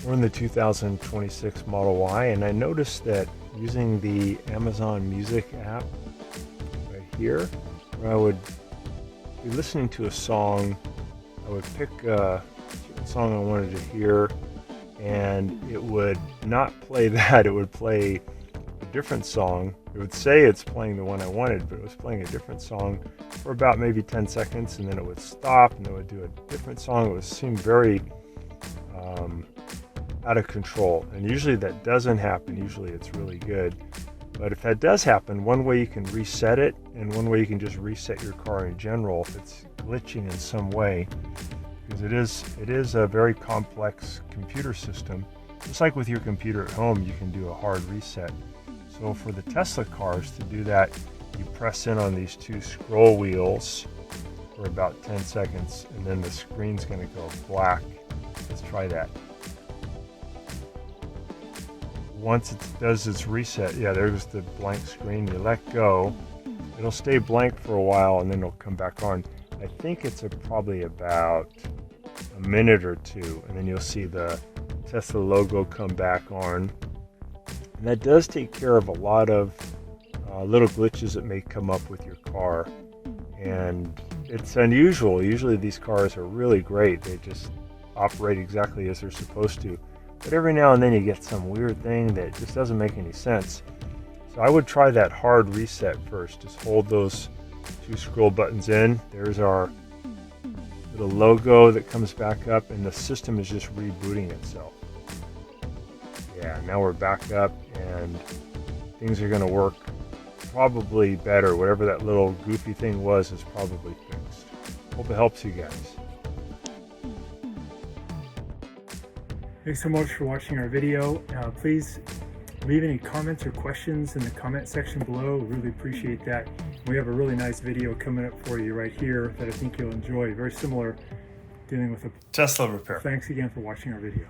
We're in the 2026 Model Y, and I noticed that using the Amazon Music app right here, where I would be listening to a song, I would pick a song I wanted to hear, and it would not play that, it would play a different song. It would say it's playing the one I wanted, but it was playing a different song for about maybe 10 seconds, and then it would stop, and it would do a different song. It would seem very out of control, and usually that doesn't happen. Usually it's really good, but if that does happen, one way you can reset it, and one way you can just reset your car in general if it's glitching in some way, because it is a very complex computer system. Just like with your computer at home, you can do a hard reset. So for the Tesla cars, to do that, you press in on these two scroll wheels for about 10 seconds, and then the screen's going to go black. Let's try that. Once it does its reset, yeah, there's the blank screen. You let go, it'll stay blank for a while, and then it'll come back on. I think it's probably about a minute or two, and then you'll see the Tesla logo come back on. And that does take care of a lot of little glitches that may come up with your car, and it's unusual. Usually these cars are really great. They just operate exactly as they're supposed to. But every now and then you get some weird thing that just doesn't make any sense. So I would try that hard reset first. Just hold those two scroll buttons in. There's our little logo that comes back up, and the system is just rebooting itself. Yeah, now we're back up, and things are going to work probably better. Whatever that little goofy thing was is probably fixed. Hope it helps you guys. Thanks so much for watching our video. Please leave any comments or questions in the comment section below. We really appreciate that. We have a really nice video coming up for you right here that I think you'll enjoy. Very similar, dealing with a Tesla repair. Thanks again for watching our video.